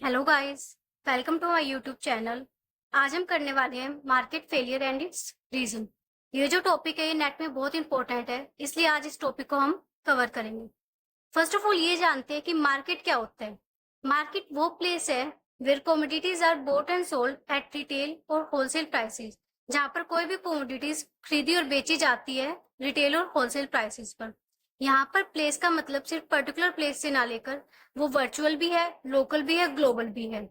Hello guys, welcome to my YouTube channel. आज हम करने वाले हैं market failure and its reason. ये जो टॉपिक है ये नेट में बहुत इंपॉर्टेंट है, इसलिए आज इस टॉपिक को हम कवर करेंगे। फर्स्ट ऑफ ऑल ये जानते हैं कि मार्केट क्या होता है। मार्केट वो प्लेस है where commodities are bought and sold at retail और होलसेल प्राइसेस, जहाँ पर कोई भी कमोडिटीज खरीदी और बेची जाती है रिटेल और होलसेल प्राइसेस पर। यहाँ पर प्लेस का मतलब सिर्फ पर्टिकुलर प्लेस से ना लेकर वो वर्चुअल भी है, लोकल भी है, ग्लोबल भी है।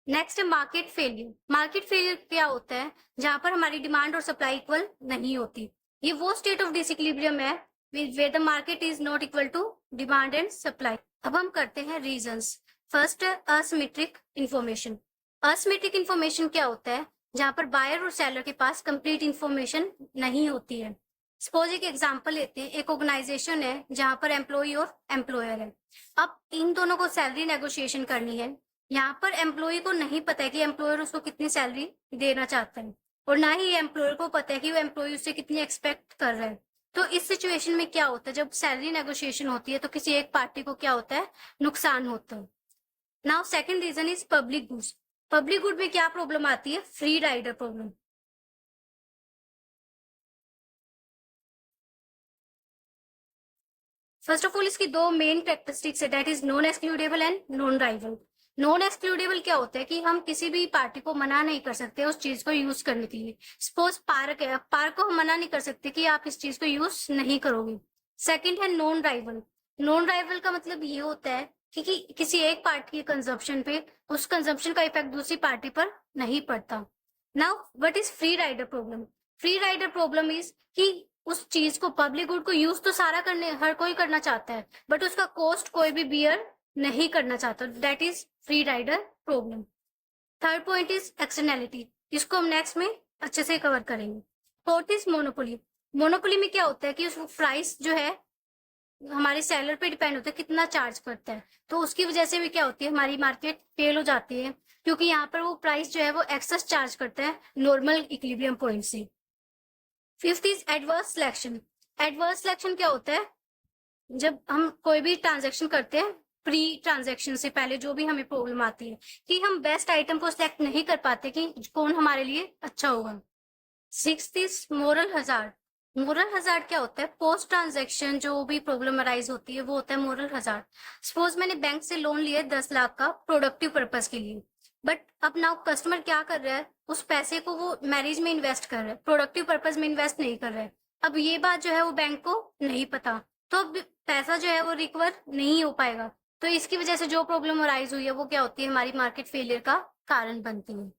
नेक्स्ट है मार्केट फेलियर। मार्केट फेलियर क्या होता है? जहां पर हमारी डिमांड और सप्लाई इक्वल नहीं होती। ये वो स्टेट ऑफ डिसइक्विलिब्रियम है where the market is not equal to demand and supply. अब हम करते हैं रीजंस। फर्स्ट है असिमेट्रिक इंफॉर्मेशन। असिमेट्रिक इंफॉर्मेशन क्या होता है? जहां पर बायर और सेलर के पास कंप्लीट इंफॉर्मेशन नहीं होती है। सपोज एक एग्जांपल लेते हैं, एक ऑर्गेनाइजेशन है जहां पर एम्प्लॉय और एम्प्लॉयर है। अब इन दोनों को सैलरी नेगोशिएशन करनी है। यहाँ पर एम्प्लॉय को नहीं पता है कि एम्प्लॉयर उसको कितनी सैलरी देना चाहता है, और ना ही एम्प्लॉयर को पता है कि वो एम्प्लॉय उससे कितनी एक्सपेक्ट कर रहा है। तो इस सिचुएशन में क्या होता है? जब सैलरी नेगोशिएशन होती है तो किसी एक पार्टी को क्या होता है? नुकसान होता है। Now second reason is public goods. Public good में क्या प्रॉब्लम आती है? Free rider problem. First of all इसकी दो मेन कैरेक्टरिस्टिक्स है, that is non excludable and non rival. Non excludable क्या होता है कि हम किसी भी पार्टी को मना नहीं कर सकते उस चीज को यूज करने के लिए। सपोज पार्क है, पार्क को हम मना नहीं कर सकते कि आप इस चीज को यूज नहीं करोगे। सेकंड है नॉन राइवल। नॉन राइवल का मतलब ये होता है कि किसी एक पार्टी के कंजम्पशन पे उस कंजम्पशन का इफेक्ट दूसरी पार्टी पर नहीं पड़ता। Now what is free rider problem? Free rider problem is कि उस चीज को, पब्लिक गुड को यूज तो सारा करने हर कोई करना चाहता है, बट उसका कॉस्ट कोई भी बियर नहीं करना चाहता। That is free rider problem. Third point is externality. इसको हम नेक्स्ट में अच्छे से कवर करेंगे। Fourth is monopoly. मोनोपोली में क्या होता है कि उस प्राइस जो है हमारे सेलर पे डिपेंड होता है कितना चार्ज करता है, तो उसकी वजह से भी क्या होती है, हमारी मार्केट फेल हो जाती है, क्योंकि यहाँ पर वो प्राइस जो है वो एक्सेस चार्ज करता है नॉर्मल इक्विलिब्रियम पॉइंट से। Fifth is adverse selection. Adverse selection क्या होता है? जब हम कोई भी ट्रांजेक्शन करते हैं, प्री ट्रांजेक्शन से पहले जो भी हमें प्रॉब्लम आती है कि हम बेस्ट आइटम को सिलेक्ट नहीं कर पाते कि कौन हमारे लिए अच्छा होगा। Sixth is moral hazard. Moral hazard क्या होता है? पोस्ट ट्रांजेक्शन जो भी प्रॉब्लम अराइज होती है वो होता है मोरल हजार्ड। सपोज मैंने बैंक से लोन लिया 10 लाख का प्रोडक्टिव पर्पज के लिए, बट अब नाउ कस्टमर क्या कर रहा है, उस पैसे को वो मैरिज में इन्वेस्ट कर रहा है, प्रोडक्टिव पर्पज में इन्वेस्ट नहीं कर रहा है। अब ये बात जो है वो बैंक को नहीं पता, तो अब पैसा जो है वो रिकवर नहीं हो पाएगा। तो इसकी वजह से जो प्रॉब्लम अराइज हुई है वो क्या होती है? हमारी मार्केट फेलियर का कारण बनती है।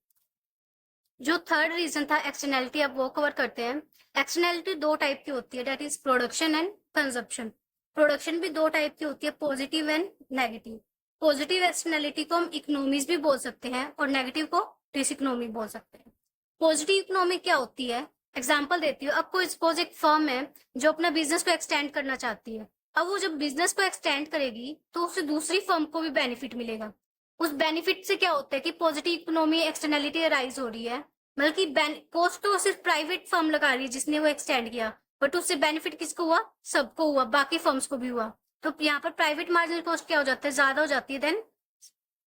जो थर्ड रीजन था एक्सटर्नैलिटी, अब वो कवर करते हैं। एक्सटर्नैलिटी दो टाइप की होती है, that is production and consumption. Production भी दो टाइप की होती है, positive and negative. Positive externality को हम इकोनॉमीज भी बोल सकते हैं और नेगेटिव को डिसइकोनॉमी बोल सकते हैं। पॉजिटिव इकोनॉमी क्या होती है? एग्जाम्पल देती हूँ। अब कोई सपोज एक फर्म है जो अपना बिजनेस को एक्सटेंड करना चाहती है। अब वो जब बिजनेस को एक्सटेंड करेगी तो उससे दूसरी फर्म को भी बेनिफिट मिलेगा। उस बेनिफिट से क्या होता है कि पॉजिटिव इकोनॉमी एक्सटर्नैलिटी अराइज हो रही है, बल्कि कॉस्ट तो सिर्फ प्राइवेट फर्म लगा रही है जिसने वो एक्सटेंड किया, बट उससे बेनिफिट किसको हुआ? सबको हुआ, बाकी फर्म्स को भी हुआ। तो यहाँ पर प्राइवेट मार्जिनल कॉस्ट क्या हो जाता है? ज्यादा हो जाती है देन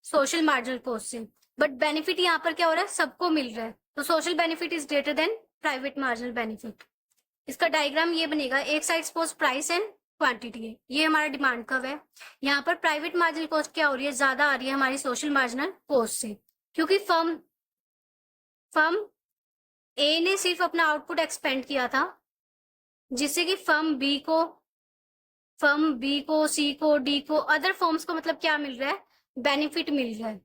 सोशल मार्जिनल कॉस्ट से। बट बेनिफिट यहाँ पर क्या हो रहा है? सबको मिल रहा है, तो social benefit is greater than private marginal benefit. इसका डायग्राम ये बनेगा, एक side suppose price and quantity है, ये हमारा डिमांड कर्व है। यहाँ पर प्राइवेट मार्जिनल कॉस्ट क्या हो रही है? ज्यादा आ रही है हमारी सोशल मार्जिनल कॉस्ट से, क्योंकि फर्म फर्म ए ने सिर्फ अपना आउटपुट एक्सपेंड किया था, जिससे कि फर्म बी को, सी को, डी को, अदर फर्म्स को मतलब क्या मिल रहा है? बेनिफिट मिल रहा है।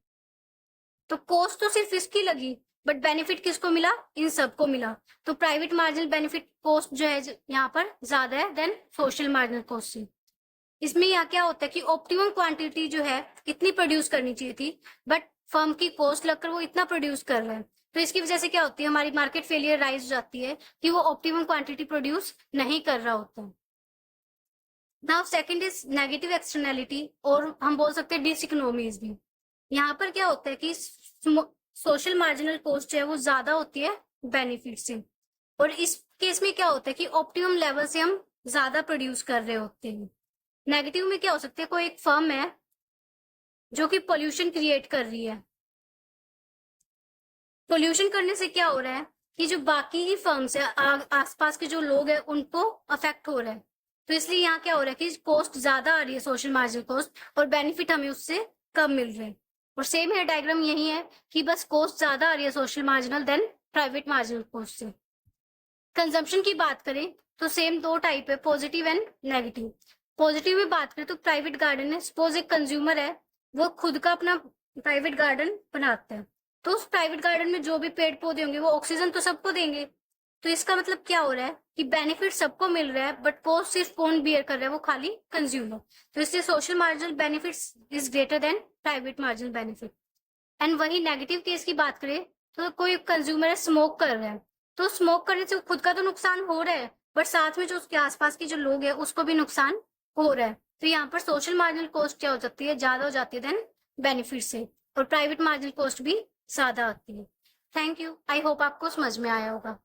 तो कॉस्ट तो सिर्फ इसकी लगी, बट बेनिफिट किसको मिला? इन सबको मिला। तो प्राइवेट मार्जिनल बेनिफिट कॉस्ट जो है यहाँ पर ज्यादा है देन सोशल मार्जिनल कॉस्ट से। इसमें यहाँ क्या होता है कि ऑप्टिमम क्वांटिटी जो है इतनी प्रोड्यूस करनी चाहिए थी, बट फर्म की कॉस्ट लगकर वो इतना प्रोड्यूस कर रहा है, तो इसकी वजह से क्या होती है? हमारी मार्केट फेलियर राइज हो जाती है कि वो ऑप्टिमम क्वांटिटी प्रोड्यूस नहीं कर रहा होता। Now second is negative externality, और हम बोल सकते हैं डिसइकोनॉमीज भी। यहाँ पर क्या होता है कि सोशल मार्जिनल कॉस्ट जो है वो ज्यादा होती है बेनिफिट से, और इस केस में क्या होता है कि ऑप्टिमम लेवल से हम ज्यादा प्रोड्यूस कर रहे होते हैं। नेगेटिव में क्या हो सकता है? कोई एक फर्म है जो कि पोल्यूशन क्रिएट कर रही है। पोल्यूशन करने से क्या हो रहा है कि जो बाकी की फर्म्स है, आसपास के जो लोग हैं, उनको अफेक्ट हो रहा है। तो इसलिए यहाँ क्या हो रहा है कि कॉस्ट ज्यादा आ रही है, सोशल मार्जिनल कॉस्ट, और बेनिफिट हमें उससे कम मिल रहे हैं। और सेम है डायग्राम यही है कि बस कॉस्ट ज्यादा आ रही है social marginal then private marginal cost से। कंजम्पशन की बात करें तो सेम दो टाइप है, पॉजिटिव एंड नेगेटिव। पॉजिटिव में बात करें तो प्राइवेट गार्डन है, सपोज एक कंज्यूमर है, वो खुद का अपना प्राइवेट गार्डन बनाता है, तो उस प्राइवेट गार्डन में जो भी पेड़ पौधे होंगे वो ऑक्सीजन तो सबको देंगे। तो इसका मतलब क्या हो रहा है कि बेनिफिट सबको मिल रहा है, बट कॉस्ट सिर्फ कौन बियर कर रहा है, वो खाली कंज्यूमर। तो इसलिए social marginal benefits is greater than private marginal benefit. And वही नेगेटिव केस की बात करें तो कोई कंज्यूमर है, स्मोक कर रहा है, तो स्मोक करने से खुद का तो नुकसान हो रहा है, बट साथ में जो उसके आसपास के जो लोग हैं उसको भी नुकसान हो रहा है। तो यहाँ पर सोशल मार्जिनल कॉस्ट क्या हो जाती है, ज्यादा हो जाती है देन बेनिफिट से, और प्राइवेट मार्जिनल कॉस्ट भी ज्यादा आती है। थैंक यू, आई होप आपको समझ में आया होगा।